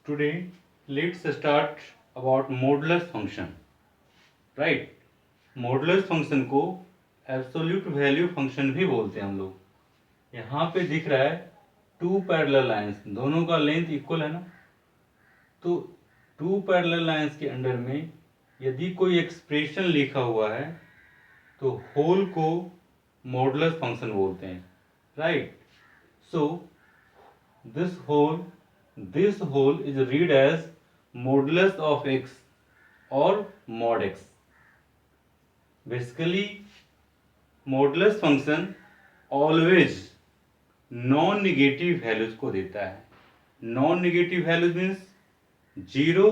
Today, let's start about modulus function. Right? Modulus function को absolute value function भी बोलते हैं हम लोग। यहाँ पे दिख रहा है टू पैरेलल लाइंस, दोनों का लेंथ इक्वल है ना। तो टू पैरेलल लाइंस के अंडर में यदि कोई एक्सप्रेशन लिखा हुआ है तो होल को मॉडुलस फंक्शन बोलते हैं। Right? So this whole is read as modulus of X और mod X. Basically modulus function always non negative values को देता है। Non negative values means zero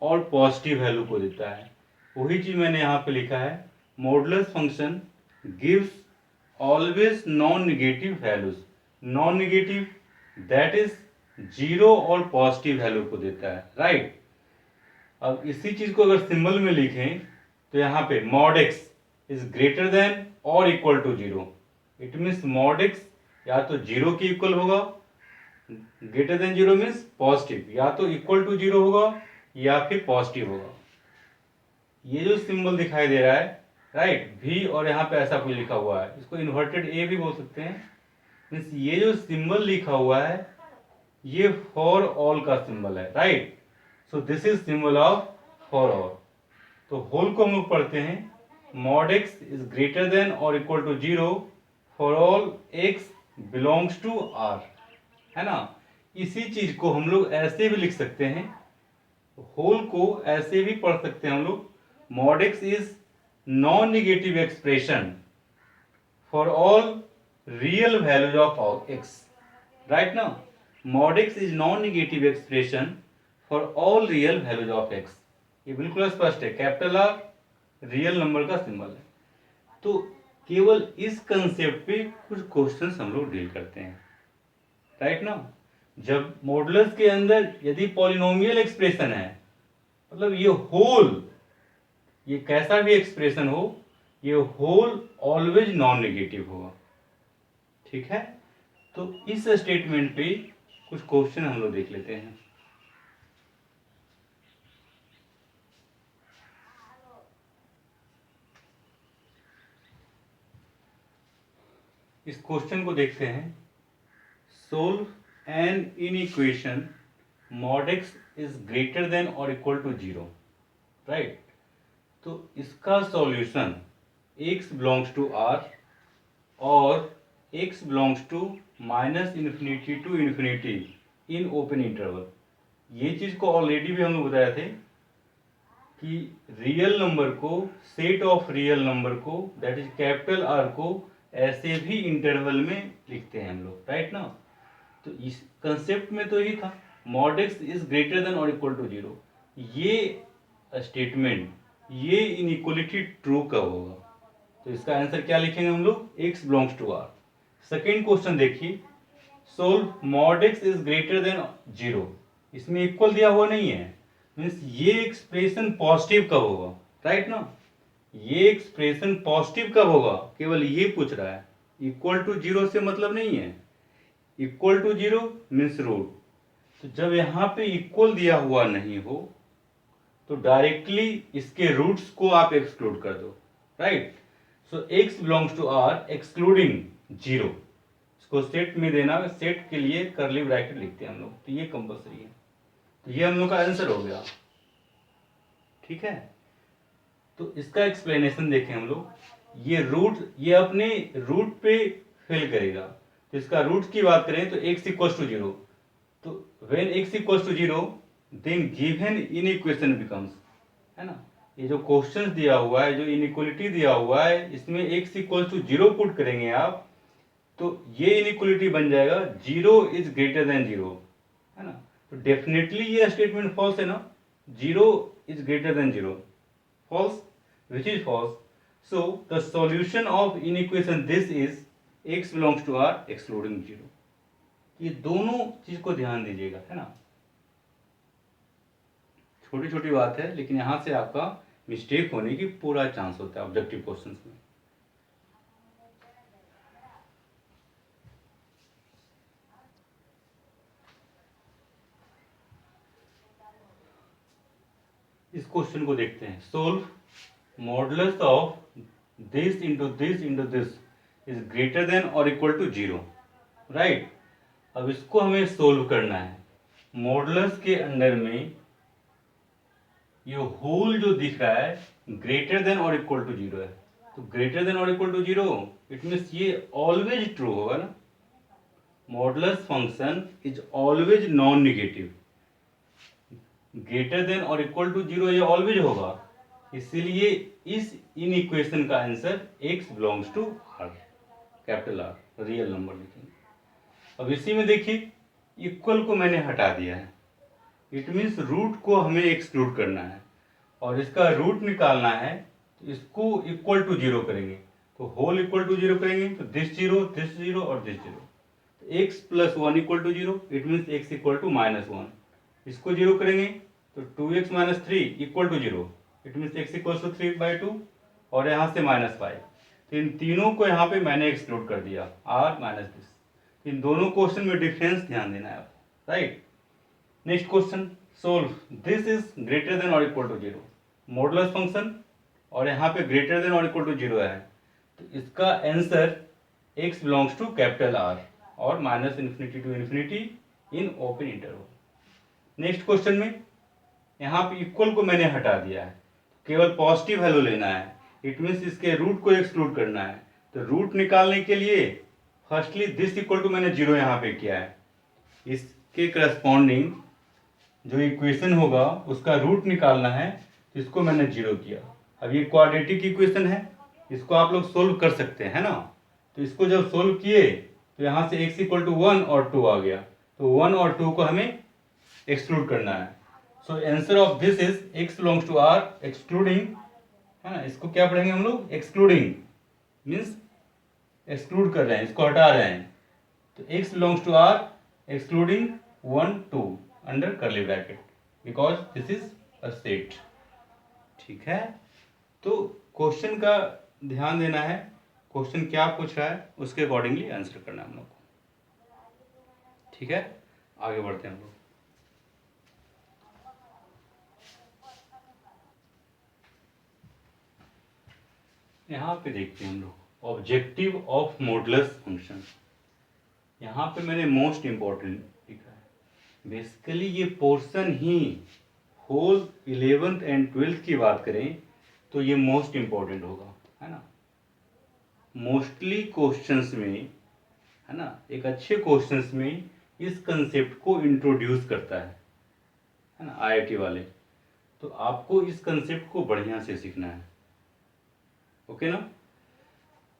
और पॉजिटिव वैल्यू को देता है। वही चीज मैंने यहाँ पे लिखा है, modulus function gives always non negative values. Non negative that is zero और पॉजिटिव वैल्यू को देता है। राइट? अब इसी चीज को अगर सिंबल में लिखें तो यहाँ पे mod x is greater than और equal to zero. It means mod X या तो जीरो के इक्वल होगा, greater than zero means positive, या तो इक्वल टू जीरो होगा या फिर पॉजिटिव होगा। ये जो सिंबल दिखाई दे रहा है, राइट, भी और यहाँ पे ऐसा कुछ लिखा हुआ है, इसको इन्वर्टेड ए भी बोल सकते हैं। मीन्स ये जो सिंबल लिखा हुआ है ये फॉर ऑल का सिंबल है। Right? So this is symbol of for all. तो होल को हम लोग पढ़ते हैं, mod x is greater than और equal to zero for all X belongs to R. है ना? इसी चीज को हम लोग ऐसे भी लिख सकते हैं, होल को ऐसे भी पढ़ सकते हैं हम लोग, mod x is non negative expression for all real values of X. Right ना? Mod x is non negative expression for all real values of X. ये बिल्कुल स्पष्ट है, कैपिटल आर रियल नंबर का सिंबल है। तो केवल इस कंसेप्ट पे कुछ क्वेश्चंस हम लोग डील करते हैं। राइट ना? जब मॉडुलस के अंदर यदि पॉलिनोमियल एक्सप्रेशन है, मतलब ये होल, ये कैसा भी एक्सप्रेशन हो, ये होल ऑलवेज नॉन नेगेटिव होगा। ठीक है? तो इस स्टेटमेंट पे कुछ क्वेश्चन हम लोग देख लेते हैं। इस क्वेश्चन को देखते हैं, solve an inequation mod x is greater than और इक्वल टू जीरो। राइट? तो इसका solution x belongs to r और x belongs to minus infinity to infinity in open interval. ये चीज को ऑलरेडी भी हम लोग बताए थे कि रियल नंबर को, सेट ऑफ रियल नंबर को, दैट इज कैपिटल आर को ऐसे भी इंटरवल में लिखते हैं हम लोग। राइट ना? तो इस कंसेप्ट में तो यही था, mod x is greater than और इक्वल टू जीरो। ये स्टेटमेंट, ये इनइक्वलिटी ट्रू कब होगा? तो इसका आंसर क्या लिखेंगे हम लोग, x belongs to r। Second question देखिए, solve mod x is greater than zero. इसमें इक्वल दिया हुआ नहीं है, मीन्स ये एक्सप्रेशन पॉजिटिव कब होगा? राइट ना? ये एक्सप्रेशन पॉजिटिव कब होगा, केवल ये पूछ रहा है। इक्वल टू जीरो से मतलब नहीं है, equal to zero means root. तो जब यहाँ पे इक्वल दिया हुआ नहीं हो तो डायरेक्टली इसके रूट्स को आप एक्सक्लूड कर दो। Right? So x belongs to r excluding zero. इसको सेट में देना, सेट के लिए कर्ली ब्रैकेट लिखते हैं हम लोग, तो ये कंपल्सरी है। तो ये हम लोग का आंसर हो गया। ठीक है? तो इसका एक्सप्लेनेशन देखें हम लोग, ये रूट, ये अपने रूट पे फिल करेगा। तो इसका रूट की बात करें तो x इक्वल्स टू जीरो। तो when x equals to zero then given inequation becomes, है ना? ये जो क्वेश्चन दिया हुआ है, जो इनइक्वलिटी दिया हुआ है, इसमें x equals to zero put करेंगे आप, तो ये इनइक्वलिटी बन जाएगा zero is greater than zero. है ना? तो डेफिनेटली ये स्टेटमेंट फॉल्स है ना, zero is greater than zero. false, which is false. So the solution of inequation this is x belongs to r excluding 0। ये दोनों चीज को ध्यान दीजिएगा, है ना? छोटी छोटी बात है, लेकिन यहां से आपका मिस्टेक होने की पूरा चांस होता है ऑब्जेक्टिव क्वेश्चंस में। इस क्वेश्चन को देखते हैं। Solve modulus of this into this is greater than और इक्वल टू 0, राइट। अब इसको हमें सोल्व करना है। मॉडुलस के अंदर में ये होल जो दिख रहा है ग्रेटर देन और इक्वल टू 0 है, तो ग्रेटर देन और इक्वल टू 0 इट मीन्स ये ऑलवेज ट्रू होगा ना। Modulus function is always non negative, greater than और इक्वल टू 0 ये ऑलवेज होगा, इसीलिए इस इन इक्वेशन का answer x belongs to r, capital R, real number लिखेंगे। अब इसी में देखिए इक्वल को मैंने हटा दिया है, इट मीन्स रूट को हमें एक्सक्लूड करना है और इसका रूट निकालना है, तो इसको इक्वल टू 0 करेंगे, तो होल इक्वल टू 0 करेंगे तो दिस 0 और दिस 0, तो x plus 1 equal to 0, it means x equal to -1, इसको 0 करेंगे तो 2x minus 3 equal to 0, it means x equal to 3/2 और यहाँ से -5, तो इन तीनों को यहाँ पे मैंने एक्सक्लूड कर दिया r माइनस दिस। इन दोनों क्वेश्चन में डिफरेंस ध्यान देना है आपको, right. Next question, solve this is greater than और इक्वल टू 0, मॉडुलस फंक्शन और यहाँ पे ग्रेटर देन और इक्वल टू 0 है, तो इसका answer x belongs to capital R और -∞ to infinity in open interval. Next question में यहाँ पे इक्वल को मैंने हटा दिया है, केवल पॉजिटिव वैल्यू लेना है, इट मीन्स इसके रूट को एक्सक्लूड करना है, तो रूट निकालने के लिए फर्स्टली दिस इक्वल टू मैंने 0 यहाँ पे किया है, इसके करस्पॉन्डिंग जो इक्वेशन होगा उसका रूट निकालना है, तो इसको मैंने 0 किया। अब ये क्वाड्रेटिक इक्वेशन है, इसको आप लोग सोल्व कर सकते हैं ना, तो इसको जब सोल्व किए तो यहाँ से x इक्वल टू 1 और 2 आ गया, तो 1 और 2 को हमें एक्सक्लूड करना है। So answer of this is x belongs to r excluding, है ना, इसको क्या पढ़ेंगे हम लोग, एक्सक्लूडिंग मीन्स एक्सक्लूड कर रहे हैं, इसको हटा रहे हैं, तो x belongs to r excluding 1 2 under curly bracket because this is a set, ठीक है। तो क्वेश्चन का ध्यान देना है, क्वेश्चन क्या पूछ रहा है उसके अकॉर्डिंगली आंसर करना है हम लोग को, ठीक है। आगे बढ़ते हैं हम लोग। यहाँ पे देखते हैं हम लोग ऑब्जेक्टिव ऑफ मॉडुलस फंक्शन। यहाँ पे मैंने मोस्ट इंपॉर्टेंट लिखा है, बेसिकली ये portion he whole 11th and 12th की बात करें तो ये मोस्ट इंपॉर्टेंट होगा, है ना। मोस्टली क्वेश्चंस में, है ना, एक अच्छे क्वेश्चंस में इस कंसेप्ट को इंट्रोड्यूस करता है ना, आईआईटी वाले, तो आपको इस कंसेप्ट को बढ़िया से सीखना है, ओके ना।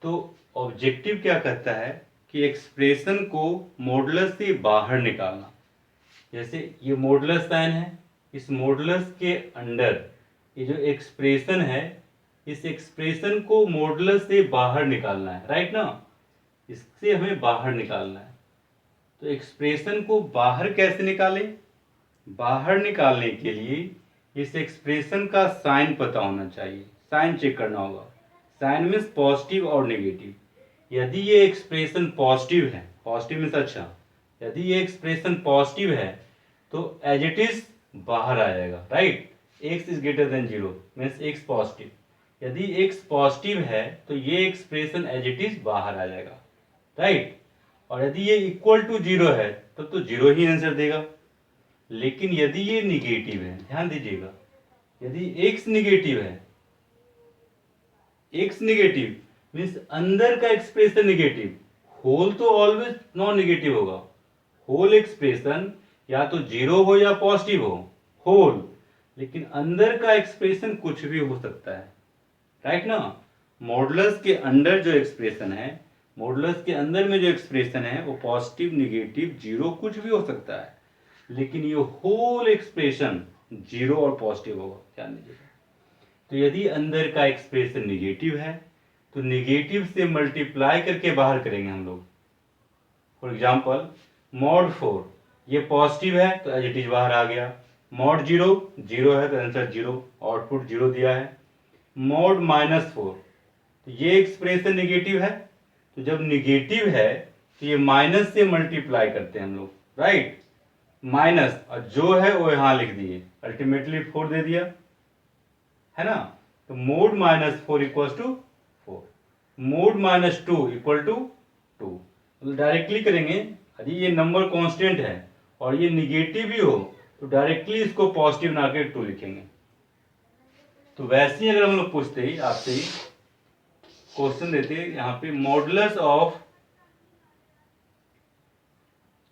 तो ऑब्जेक्टिव क्या कहता है कि एक्सप्रेशन को मॉडुलस से बाहर निकालना, जैसे ये मॉडुलस साइन है, इस मॉडुलस के अंडर ये जो एक्सप्रेशन है, इस एक्सप्रेशन को मॉडुलस से बाहर निकालना है, राइट ना, इससे हमें बाहर निकालना है। तो एक्सप्रेशन को बाहर कैसे निकालें, बाहर निकालने के लिए इस एक्सप्रेशन का साइन पता होना चाहिए, साइन चेक करना होगा। साइन मीन्स पॉजिटिव और नेगेटिव। यदि ये एक्सप्रेशन पॉजिटिव है, पॉजिटिव मीन्स अच्छा, यदि ये एक्सप्रेशन पॉजिटिव है तो एज इट इज बाहर आ जाएगा, right. x is greater then 0 means x positive, यदि x पॉजिटिव है तो ये एक्सप्रेशन एज इट इज बाहर आ जाएगा, राइट। और यदि ये इक्वल टू 0 है तब तो 0 ही आंसर देगा। लेकिन यदि ये निगेटिव है, ध्यान दीजिएगा, यदि x निगेटिव है, x निगेटिव मीन्स अंदर का एक्सप्रेशन निगेटिव, होल तो ऑलवेज नॉन निगेटिव होगा, होल एक्सप्रेशन या तो 0 हो या पॉजिटिव हो, होल, लेकिन अंदर का एक्सप्रेशन कुछ भी हो सकता है, राइट ना। मॉडुलस के अंदर जो एक्सप्रेशन है, मॉडुलस के अंदर में जो एक्सप्रेशन है वो पॉजिटिव, निगेटिव, 0 कुछ भी हो सकता है, लेकिन ये होल एक्सप्रेशन 0 और पॉजिटिव होगा, ध्यान दीजिएगा। तो यदि अंदर का एक्सप्रेशन निगेटिव है तो निगेटिव से मल्टीप्लाई करके बाहर करेंगे हम लोग। फॉर एग्जाम्पल मॉड 4 ये पॉजिटिव है तो एज इट इज बाहर आ गया, मॉड 0 0 है तो आंसर 0, आउटपुट 0 दिया है। मॉड -4 तो ये एक्सप्रेशन निगेटिव है, तो जब निगेटिव है तो ये माइनस से मल्टीप्लाई करते हैं हम लोग, राइट। माइनस और जो है वो यहाँ लिख दिए, अल्टीमेटली 4 दे दिया, है ना। तो mod -4 equals to 4, mod -2 equal to 2। तो डायरेक्टली करेंगे, यदि ये नंबर कांस्टेंट है और ये निगेटिव भी हो तो डायरेक्टली इसको पॉजिटिव बना के 2 लिखेंगे। तो वैसे ही अगर हम लोग पूछते ही आपसे क्वेश्चन देते यहाँ पे मॉडुलस ऑफ,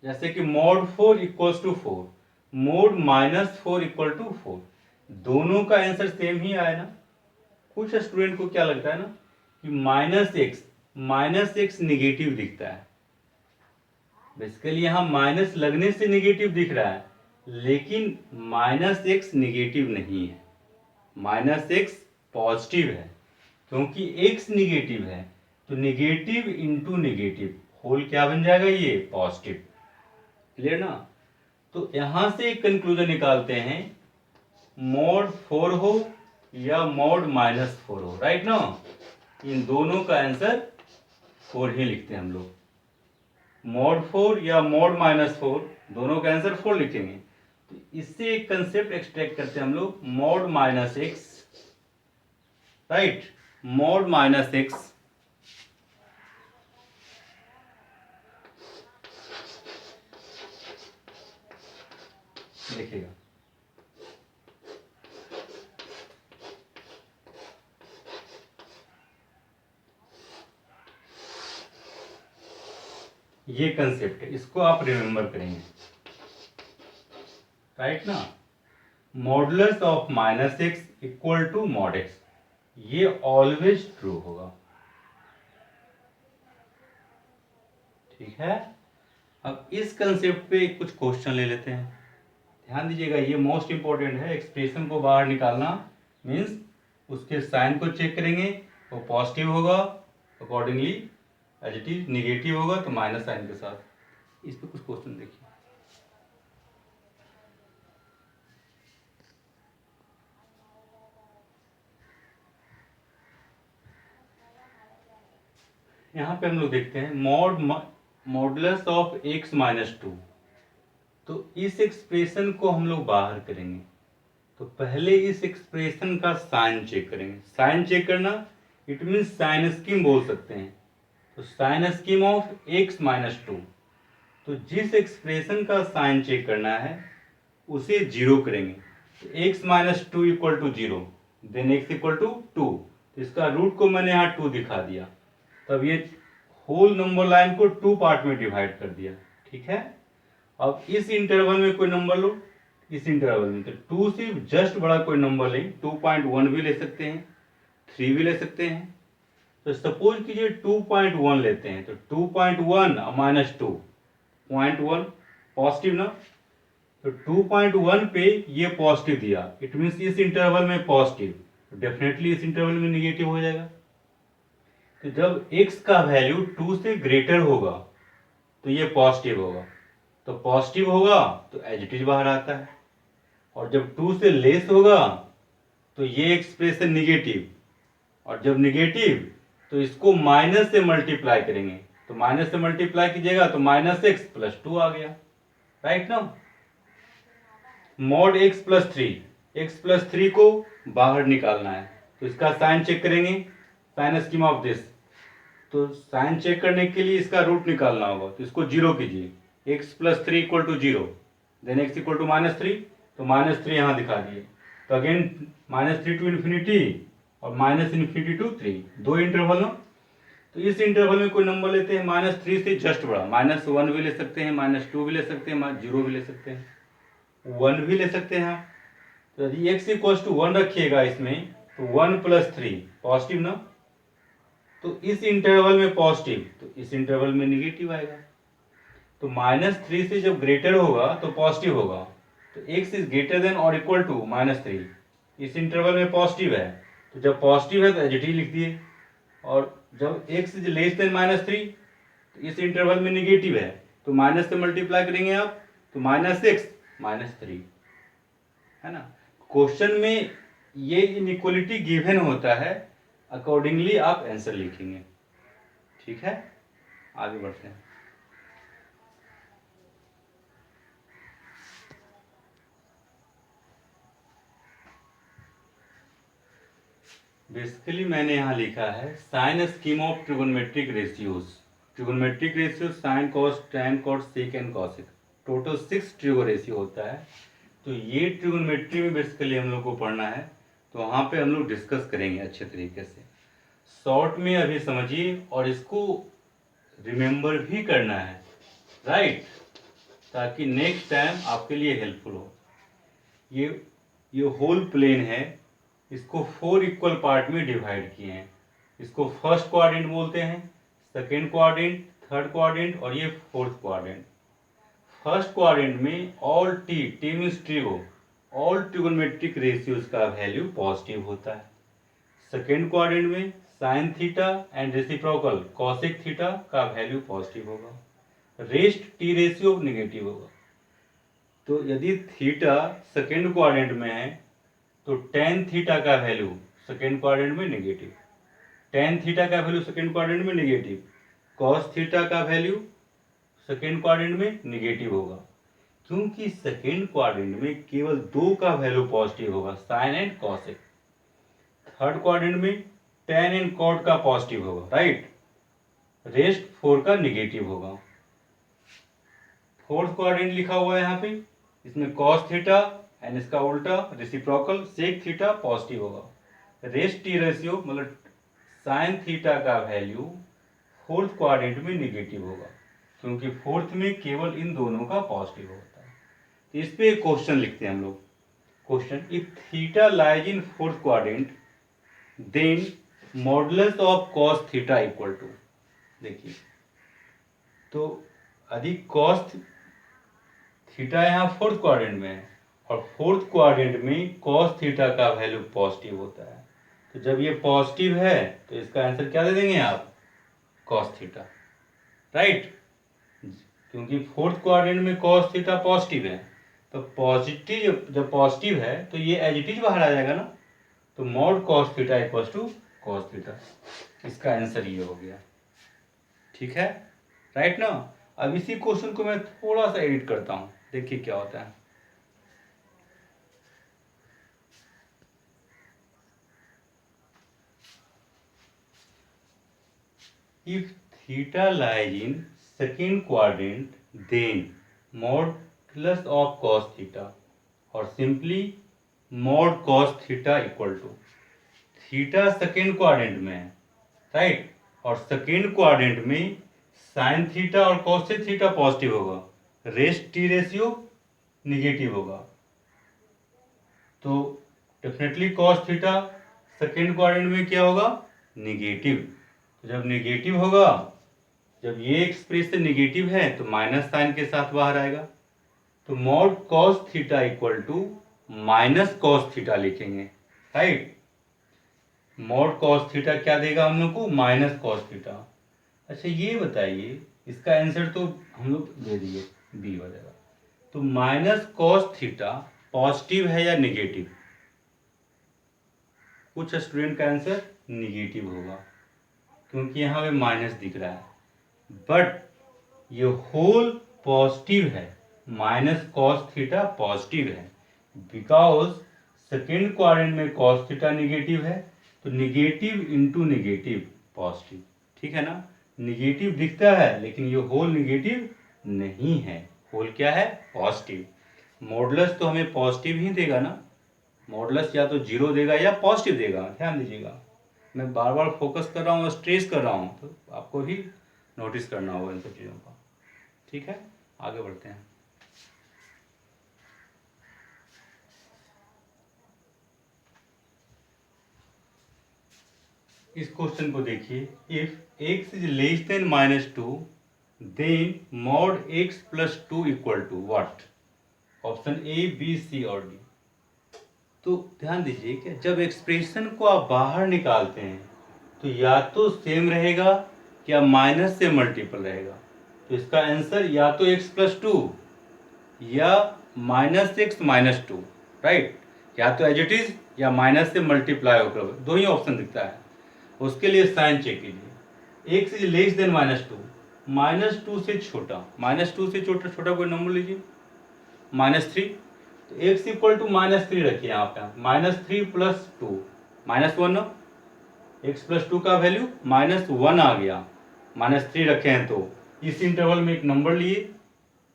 जैसे कि mod 4 equals to 4, mod -4 equal to 4, दोनों का आंसर सेम ही आया ना। कुछ स्टूडेंट को क्या लगता है ना कि -x निगेटिव दिखता है। बेसिकली यहाँ माइनस लगने से निगेटिव दिख रहा है, लेकिन -x निगेटिव नहीं है, -x पॉजिटिव है। क्योंकि x निगेटिव है तो निगेटिव इंटू निगेटिव होल क्या बन जाएगा, ये पॉजिटिव। क्लियर ना। तो यहां से एक कंक्लूजन निकालते हैं, mod 4 हो या mod -4 हो, राइट ना, इन दोनों का आंसर 4 ही लिखते हैं हम लोग। mod 4 या mod -4 दोनों का आंसर 4 लिखेंगे। तो इससे एक कंसेप्ट एक्सट्रैक्ट करते हैं हम लोग, mod -x, right, mod -x लिखेगा। ये कंसेप्ट है, इसको आप रिमेंबर करेंगे, राइट ना। Modulus of -x equal to mod x, ये ऑलवेज ट्रू होगा। ठीक है। अब इस कंसेप्ट पे कुछ क्वेश्चन ले लेते हैं। ध्यान दीजिएगा, ये मोस्ट इंपॉर्टेंट है। एक्सप्रेशन को बाहर निकालना मीन्स उसके साइन को चेक करेंगे, वो पॉजिटिव होगा accordingly, as it is negative होगा तो माइनस साइन के साथ। इस पे कुछ क्वेश्चन देखिए। यहाँ पे हम लोग देखते हैं मॉडुलस ऑफ x -2। तो इस एक्सप्रेशन को हम लोग बाहर करेंगे, तो पहले इस एक्सप्रेशन का साइन चेक करेंगे। साइन चेक करना इट मीन साइन स्कीम बोल सकते हैं। तो साइन स्कीम ऑफ x -2, तो जिस एक्सप्रेशन का साइन चेक करना है उसे जीरो करेंगे। तो x -2 equal to 0, then x equal to 2। तो इसका रूट को मैंने यहाँ 2 दिखा दिया, तब ये होल नंबर लाइन को 2 पार्ट में डिवाइड कर दिया। ठीक है। अब इस इंटरवल में कोई नंबर लो, इस इंटरवल में तो 2 से जस्ट बड़ा कोई नंबर लें, 2.1 भी ले सकते हैं, 3 भी ले सकते हैं। तो सपोज कीजिए 2.1 लेते हैं, तो 2.1 -2 0.1 पॉजिटिव ना। तो 2.1 पे ये पॉजिटिव दिया, इट मीन्स इस इंटरवल में पॉजिटिव, तो डेफिनेटली इस इंटरवल में निगेटिव हो जाएगा। तो जब x का वैल्यू 2 से ग्रेटर होगा तो ये पॉजिटिव होगा, तो पॉजिटिव होगा तो एज इट इज बाहर आता है। और जब 2 से लेस होगा तो ये एक्सप्रेशन निगेटिव, और जब निगेटिव तो इसको माइनस से मल्टीप्लाई करेंगे। तो माइनस से मल्टीप्लाई कीजिएगा तो -x + 2 आ गया, राइट ना। mod x + 3, x + 3 को बाहर निकालना है, तो इसका साइन चेक करेंगे, साइन स्कीम ऑफ दिस। तो साइन चेक करने के लिए इसका रूट निकालना होगा, तो इसको 0 कीजिए, x + 3 equal to 0, then x equal to -3, तो -3 यहाँ दिखा दिए। तो अगेन -3 टू इन्फिनिटी और -∞ टू 3, दो इंटरवल ना। तो इस इंटरवल में कोई नंबर लेते हैं -3 से जस्ट बड़ा, -1 भी ले सकते हैं, -2 भी ले सकते हैं, 0 भी ले सकते हैं, 1 भी ले सकते हैं। तो यदि x इक्वल टू 1 रखिएगा इसमें, तो 1 + 3 पॉजिटिव ना। तो इस इंटरवल में पॉजिटिव, तो इस इंटरवल में निगेटिव आएगा। तो -3 से जब ग्रेटर होगा तो पॉजिटिव होगा, तो x इज ग्रेटर देन और इक्वल टू -3, इस इंटरवल में पॉजिटिव है, तो जब पॉजिटिव है तो एज इट इज लिख दिए। और जब x इज लेस देन -3, तो इस इंटरवल में निगेटिव है, तो माइनस से मल्टीप्लाई करेंगे आप, तो -6 -3, है ना। क्वेश्चन में ये इनइक्वलिटी गिवन होता है, अकॉर्डिंगली आप आंसर लिखेंगे। ठीक है, आगे बढ़ते हैं। बेसिकली मैंने यहाँ लिखा है sign scheme of trigonometric ratios. Trigonometric ratio sine cos tan cot sec and cosec, total 6 trigo ratio होता है। तो ये ट्रिगोनोमेट्री में बेसिकली हम लोग को पढ़ना है, तो वहाँ पे हम लोग डिस्कस करेंगे अच्छे तरीके से। शॉर्ट में अभी समझिए और इसको रिमेंबर भी करना है, राइट, ताकि नेक्स्ट टाइम आपके लिए हेल्पफुल हो। ये होल प्लेन है, इसको 4 इक्वल पार्ट में डिवाइड किए हैं। इसको फर्स्ट क्वाड्रेंट बोलते हैं, सेकेंड क्वाड्रेंट, थर्ड क्वाड्रेंट और ये फोर्थ क्वाड्रेंट। फर्स्ट क्वाड्रेंट में all T means trigo, all trigonometric ratios का वैल्यू पॉजिटिव होता है। सेकेंड क्वाड्रेंट में sine theta and reciprocal cosec theta का वैल्यू पॉजिटिव होगा, रेस्ट टी रेशियो नेगेटिव होगा। तो यदि थीटा सेकेंड क्वाड्रेंट में है तो टेन थीटा का वैल्यू सेकेंड क्वाड्रेंट में नेगेटिव, टेन थीटा का वैल्यू सेकेंड क्वाड्रेंट में नेगेटिव, कॉस थीटा का वैल्यू सेकेंड क्वाड्रेंट में नेगेटिव होगा, क्योंकि सेकेंड क्वाड्रेंट में केवल 2 का वैल्यू पॉजिटिव होगा, sine and cosec. Third quadrant में टेन एंड कॉट का पॉजिटिव होगा, राइट, रेस्ट 4 का नेगेटिव होगा। फोर्थ क्वाड्रेंट लिखा हुआ है यहाँ पे, इसमें कॉस थीटा एंड इसका उल्टा रेसिप्रोकल सेक थीटा पॉजिटिव होगा। रेस्ट टी रेशियो मतलब साइन थीटा का वैल्यू फोर्थ क्वाड्रेंट में नेगेटिव होगा, क्योंकि फोर्थ में केवल इन दोनों का पॉजिटिव होता है। तो इस पे एक क्वेश्चन लिखते हैं हम लोग। Question, if theta lies in fourth quadrant then modulus of cos theta equal to, देखिए तो अधिक कॉस थीटा यहाँ फोर्थ क्वाड्रेंट में है और फोर्थ क्वाड्रेंट में कॉस थीटा का वैल्यू पॉजिटिव होता है। तो जब ये पॉजिटिव है तो इसका आंसर क्या दे देंगे आप, कॉस थीटा, राइट, क्योंकि फोर्थ क्वाड्रेंट में कॉस थीटा पॉजिटिव है। तो पॉजिटिव जब पॉजिटिव है तो ये एज इट इज बाहर आ जाएगा ना, तो mod cos theta equal to cos theta, इसका आंसर ये हो गया। ठीक है, राइट ना। अब इसी क्वेश्चन को मैं थोड़ा सा एडिट करता हूं, देखिए क्या होता है। If theta lies in second quadrant, then modulus of cos theta or simply mod cos theta equal to, theta second quadrant में है, राइट, और सेकेंड क्वाड्रेंट में साइन थीटा और कॉसेक थीटा पॉजिटिव होगा, रेस्ट टी रेशियो निगेटिव होगा। तो definitely cos theta second quadrant में क्या होगा, निगेटिव। तो जब निगेटिव होगा, जब ये एक्सप्रेशन निगेटिव है तो माइनस साइन के साथ बाहर आएगा, तो mod cos theta equal to minus cos theta लिखेंगे, राइट। मॉड कॉस थीटा क्या देगा हम लोग को, माइनस कॉस थीटा। अच्छा ये बताइए, इसका आंसर तो हम लोग दे दिए, बी हो जाएगा। तो माइनस कॉस थीटा पॉजिटिव है या निगेटिव, कुछ स्टूडेंट का आंसर निगेटिव होगा, क्योंकि यहाँ पे माइनस दिख रहा है, बट ये होल पॉजिटिव है, माइनस कॉस थीटा पॉजिटिव है, बिकॉज सेकेंड क्वाड्रेंट में कॉस थीटा निगेटिव है, तो निगेटिव इंटू निगेटिव पॉजिटिव, ठीक है ना। निगेटिव दिखता है लेकिन ये होल निगेटिव नहीं है, होल क्या है, पॉजिटिव। मॉडुलस तो हमें पॉजिटिव ही देगा ना, मॉडुलस या तो जीरो देगा या पॉजिटिव देगा, ध्यान दीजिएगा। मैं बार बार फोकस कर रहा हूँ, स्ट्रेस कर रहा हूँ, तो आपको भी नोटिस करना होगा इन सब चीज़ों का। ठीक है, आगे बढ़ते हैं। इस क्वेश्चन को देखिए, if x is less than -2 then mod x plus 2 equal to what, option A B C और डी। तो ध्यान दीजिए कि जब एक्सप्रेशन को आप बाहर निकालते हैं तो या तो सेम रहेगा या माइनस से मल्टीपल रहेगा, तो इसका आंसर या तो x प्लस 2 या -6 -2, राइट, या तो एज इट इज या माइनस से मल्टीप्लाई होकर, दो ही ऑप्शन दिखता है। उसके लिए साइन चेक कीजिए, x इज लेस देन -2, -2 से छोटा, -2 से छोटा छोटा कोई नंबर लीजिए, -3, तो x इक्वल टू -3 रखिए यहाँ पे, -3 प्लस 2 -1 ना, x प्लस 2 का वैल्यू -1 आ गया, -3 रखे हैं तो इस इंटरवल में एक नंबर लिए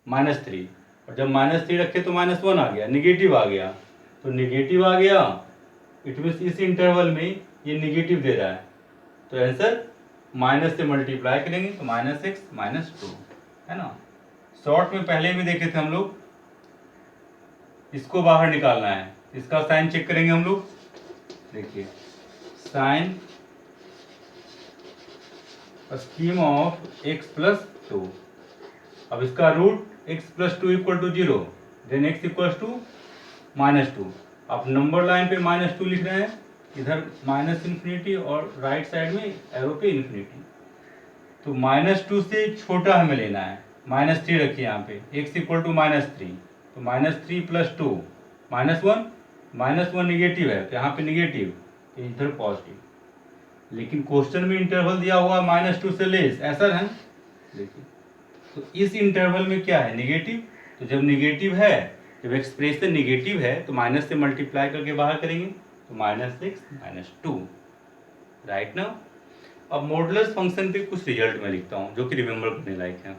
-3, और जब -3 रखे तो -1 आ गया, निगेटिव आ गया, तो निगेटिव आ गया इट मीन्स इस इंटरवल में ये निगेटिव दे रहा है, तो आंसर माइनस से मल्टीप्लाई करेंगे तो -x -2 है ना। शॉर्ट में पहले भी देखे थे हम लोग, इसको बाहर निकालना है, इसका साइन चेक करेंगे हम लोग। देखिए sign scheme of x plus 2, अब इसका root x plus 2 equal to 0, then x equals to -2। आप नंबर लाइन पे -2 लिख रहे हैं, इधर -इन्फिनिटी और राइट साइड में एरो पे इन्फिनिटी, तो -2 से छोटा हमें लेना है, -3 रखिए यहाँ पे, x इक्वल टू -3, तो -3 प्लस 2 -1 निगेटिव है, तो यहाँ पे निगेटिव, तो इधर पॉजिटिव, लेकिन क्वेश्चन में इंटरवल दिया हुआ -2 से लेस, ऐसा है देखिए, तो इस इंटरवल में क्या है, निगेटिव, तो जब निगेटिव है, जब एक्सप्रेशन निगेटिव है तो माइनस से मल्टीप्लाई करके बाहर करेंगे, तो -6 -2 राइट ना। अब मॉडुलस फंक्शन पे कुछ रिजल्ट मैं लिखता हूँ जो कि रिमेम्बर करने लायक है।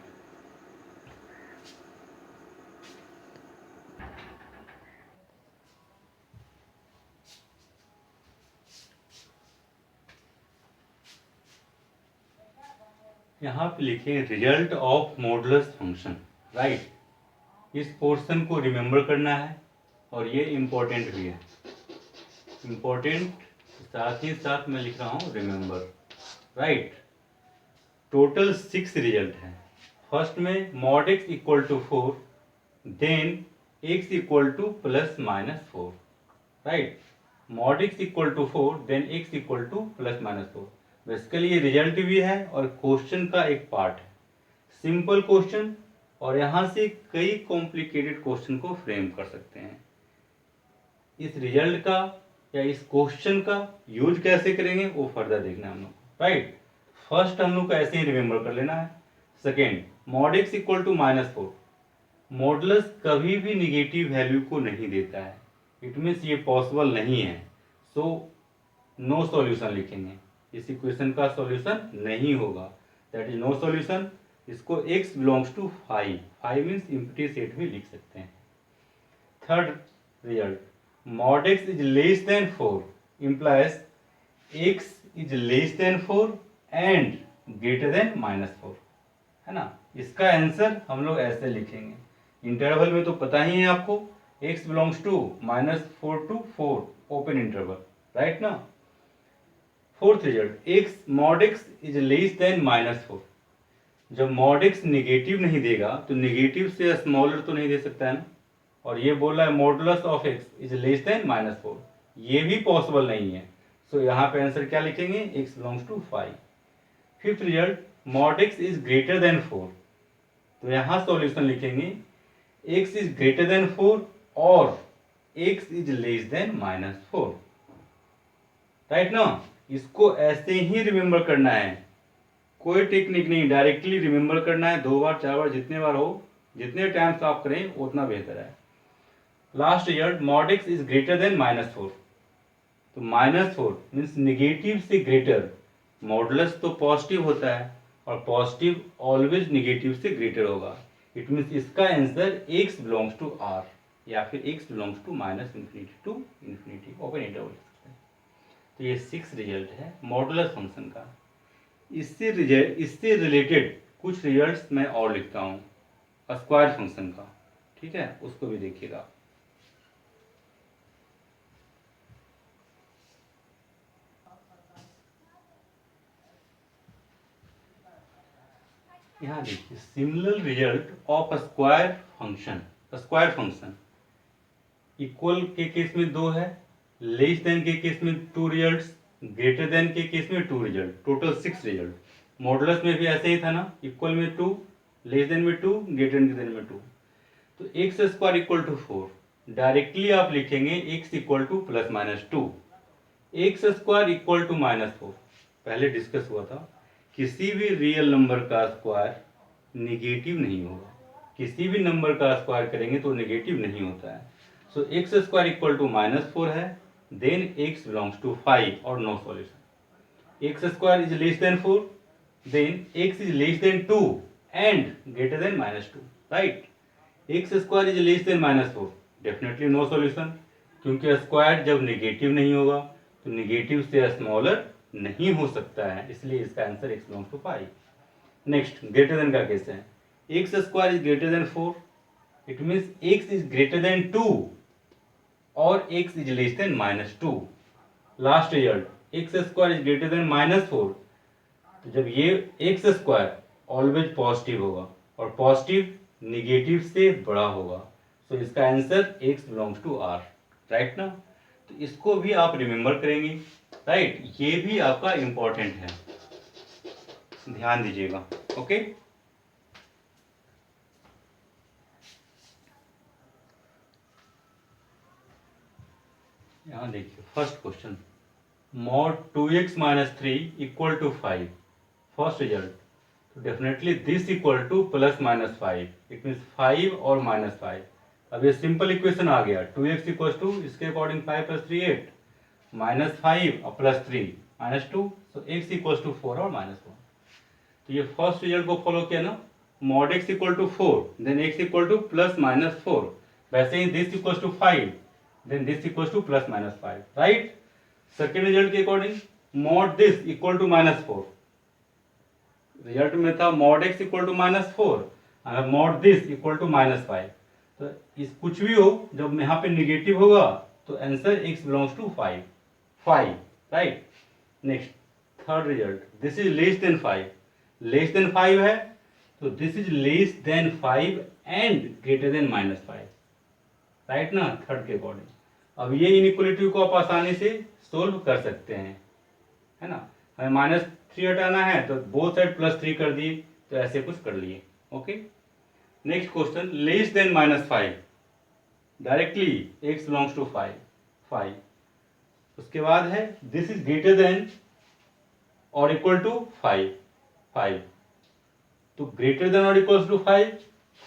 यहाँ पे लिखे result of modulus function, right. इस पोर्शन को रिमेम्बर करना है और ये इम्पोर्टेंट भी है, इम्पोर्टेंट साथ ही साथ मैं लिख रहा हूँ रिमेम्बर, राइट। टोटल 6 रिजल्ट हैं। फर्स्ट में mod x equal to 4, then x equal to ±4, right. Mod x equal to 4, then x equal to ±4। Basically ये रिजल्ट भी है और क्वेश्चन का एक पार्ट है, सिंपल क्वेश्चन, और यहाँ से कई कॉम्प्लिकेटेड क्वेश्चन को फ्रेम कर सकते हैं। इस रिजल्ट का या इस क्वेश्चन का यूज कैसे करेंगे वो फर्दर देखना है हम लोग, राइट। फर्स्ट हम लोग को ऐसे ही रिमेम्बर कर लेना है। Second, mod x equal to -4, modulus कभी भी निगेटिव वैल्यू को नहीं देता है, इट मीन्स ये पॉसिबल नहीं है, सो नो सॉल्यूशन लिखेंगे, इस इक्वेशन का सॉल्यूशन नहीं होगा, दैट इज नो सॉल्यूशन। इसको x belongs to 5 means empty set भी लिख सकते हैं। Third result, mod x is less than 4 implies x is less than 4 and greater than -4, है ना। इसका आंसर हम लोग ऐसे लिखेंगे, इंटरवल में तो पता ही है आपको, x belongs to -4 to 4 open interval, right ना। Fourth result, x mod x is less than -4, जब मॉड x निगेटिव नहीं देगा तो निगेटिव से स्मॉलर तो नहीं दे सकता है ना, और ये बोल रहा है modulus of x is less than -4, ये भी पॉसिबल नहीं है, सो यहाँ पे आंसर क्या लिखेंगे, x belongs to 5। Fifth result, mod x is greater than 4, तो यहाँ सॉल्यूशन लिखेंगे x इज ग्रेटर देन 4 और x is less than -4, right ना। इसको ऐसे ही रिमेम्बर करना है, कोई टेक्निक नहीं, डायरेक्टली रिमेम्बर करना है, 2 बार 4 बार जितने बार हो, जितने टाइम्स आप करें उतना बेहतर है। Last result, mod x is greater than -4, तो -4 मीन्स निगेटिव से ग्रेटर, मॉडुलस तो पॉजिटिव होता है और पॉजिटिव ऑलवेज निगेटिव से ग्रेटर होगा, इट मीन्स इसका answer x belongs to r या फिर x belongs to -infinity to infinity open interval. तो ये 6 रिजल्ट है मॉडुलस फंक्शन का। इससे रिलेटेड कुछ रिजल्ट्स मैं और लिखता हूँ स्क्वायर फंक्शन का, ठीक है, उसको भी देखिएगा। यहाँ देखिए, similar result of square function, square function equal के केस में 2 है, लेस देन के केस में 2 रिजल्ट्स, ग्रेटर देन के केस में 2 रिजल्ट, टोटल 6 रिजल्ट। मॉडुलस में भी ऐसे ही था ना, इक्वल में 2, लेस देन में 2, ग्रेटर देन में 2। तो x square equal to 4, directly आप लिखेंगे x equal to ±2, x square equal to -4। पहले डिस्कस हुआ था, किसी भी रियल नंबर का स्क्वायर निगेटिव नहीं होगा, किसी भी नंबर का स्क्वायर करेंगे तो निगेटिव नहीं होता है, so x square equal to -4 है, देन x बिलोंग्स टू 5 और no solution. X square is less than 4, then x is less than 2 and greater than -2, right. X square is less than -4, definitely no solution, क्योंकि square जब negative नहीं होगा तो negative से smaller नहीं हो सकता है, इसलिए इसका answer x belongs to 5। Next greater than का केस है, x square is greater than 4, it means x is greater than 2 और x is less than -2। Last result x square is greater than -4, तो जब ये एक्स स्क्वायर ऑलवेज पॉजिटिव होगा और positive negative से बड़ा होगा, तो इसका answer x belongs to r, right ना। तो इसको भी आप रिमेंबर करेंगे, राइट, ये भी आपका इंपॉर्टेंट है, ध्यान दीजिएगा, ओके। यहाँ देखिए first question, mod 2x minus 3 equal to 5, first result, तो definitely this equal to plus minus 5, it means 5 और -5। अब ये सिंपल इक्वेशन आ गया, 2x इक्वल टू इसके अकॉर्डिंग 5 + 3 8, -5 और +3 -2, सो x इक्वल टू 4 और -1। तो ये फर्स्ट रिजल्ट को फॉलो किया ना, mod x equal to 4 then x equal to +-4, वैसे ही this equal to 5 then this equal to +-5, right. Second result के according mod this equal to -4, रिजल्ट में था mod x इक्वल टू -4 और mod दिस इक्वल टू -5, तो इस कुछ भी हो जब यहाँ पे निगेटिव होगा तो answer x belongs to 5, right. Next third result, this is less than 5, less than 5 है तो this is less than 5 and greater than -5, right ना, थर्ड के अकॉर्डिंग। अब ये इनइक्वालिटी को आप आसानी से सोल्व कर सकते हैं, है ना। हमें -3 हटाना है तो बोथ साइड +3 कर दिए, तो ऐसे कुछ कर लिए, okay. Next question, less than -5, directly x belongs to 5। उसके बाद है दिस इज ग्रेटर देन और इक्वल टू 5, तो ग्रेटर देन और इक्वल टू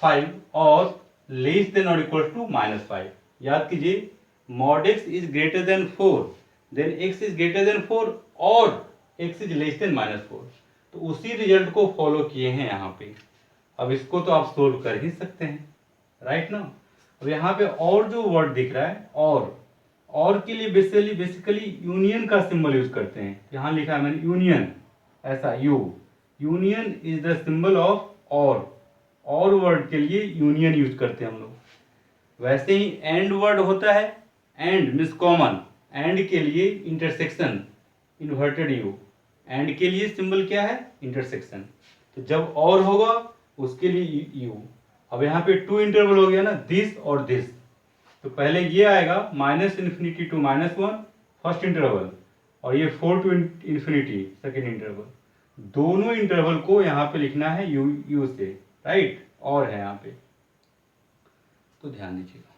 5 और लेस देन और इक्वल टू -5। याद कीजिए mod x is greater than 4 then x is greater than 4 और x इज लेस देन -4, तो उसी रिजल्ट को फॉलो किए हैं यहाँ पे। अब इसको तो आप सोल्व कर ही सकते हैं, राइट ना। अब यहाँ पे और जो वर्ड दिख रहा है और के लिए बेसिकली यूनियन का सिंबल यूज करते हैं, यहाँ लिखा है मैंने यूनियन, ऐसा union is the symbol of और वर्ड के लिए यूनियन यूज करते हैं हम लोग। वैसे ही एंड वर्ड होता है, एंड मीन्स कॉमन, एंड के लिए इंटरसेक्शन, इन्वर्टेड यू, एंड के लिए सिंबल क्या है, इंटरसेक्शन, तो जब और होगा उसके लिए यू। अब यहाँ पे 2 इंटरवल हो गया ना, दिस और दिस, तो पहले ये आएगा -∞ to -1 फर्स्ट इंटरवल और ये 4 to ∞ सेकेंड इंटरवल, दोनों इंटरवल को यहाँ पे लिखना है यू से, राइट, और है यहाँ पे, तो ध्यान दीजिएगा।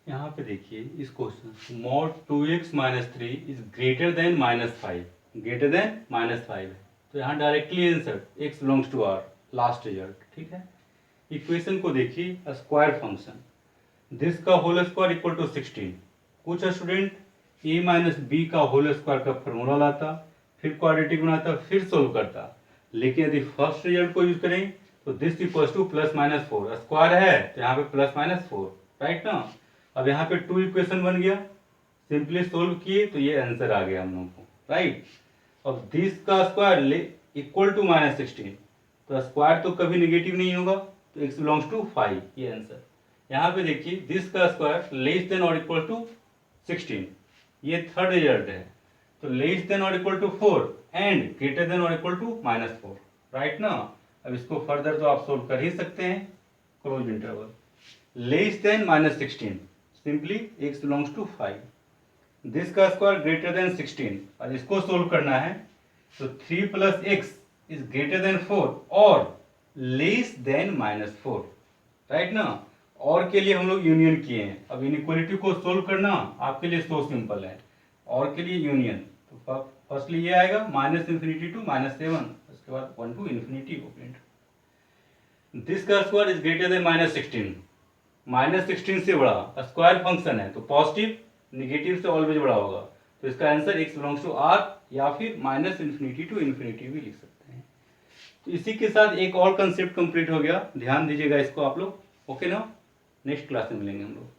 यहाँ पे देखिए इस question, mod 2x minus 3 is greater than -5, greater than -5 है, तो यहाँ directly answer x belongs to r, last result, ठीक है। इक्वेशन को देखिए, स्क्वायर फंक्शन, दिस का होल स्क्वायर इक्वल टू 16, कुछ स्टूडेंट a माइनस बी का होल स्क्वायर का फॉर्मूला लाता, फिर क्वाड्रेटिक बनाता, फिर सोल्व करता, लेकिन यदि फर्स्ट रिजल्ट को यूज करें तो दिस इक्वल टू +-4, स्क्वायर है तो यहाँ पे +-4, राइट ना। अब यहाँ पे 2 इक्वेशन बन गया, सिंपली सोल्व किए तो ये आंसर आ गया हम लोगों को, राइट। अब दिस का स्क्वायर इक्वल टू -16, तो स्क्वायर तो कभी नेगेटिव नहीं होगा, तो x बिलोंग्स टू 5, ये आंसर। यहाँ पे देखिए दिस का स्क्वायर लेस देन और इक्वल टू 16, ये थर्ड रिजल्ट है, तो लेस देन और equal to 4 and greater than और इक्वल टू -4, राइट ना। अब इसको फर्दर तो आप सोल्व कर ही सकते हैं, close interval, less than -16, simply x belongs to 5, this का स्क्वायर ग्रेटर देन 16, और इसको सोल्व करना है तो 3 + x इज ग्रेटर देन 4 और लेस देन -4, राइट ना। और के लिए हम लोग यूनियन किए हैं, अब इनइक्वालिटी को सोल्व करना आपके लिए सो सिंपल है, और के लिए यूनियन, तो फर्स्टली ये आएगा -∞ to -7, उसके बाद 1 to ∞ ओपन, दिस का स्क्वायर इज ग्रेटर देन -16, -16 से बड़ा, स्क्वायर फंक्शन है तो पॉजिटिव निगेटिव से ऑलवेज बड़ा होगा, तो इसका answer x belongs to r या फिर -∞ टू इन्फिनिटी भी लिख सकते हैं। तो इसी के साथ एक और कंसेप्ट कंप्लीट हो गया, ध्यान दीजिएगा इसको आप लोग। ओके ना, नेक्स्ट क्लास में मिलेंगे हम लोग।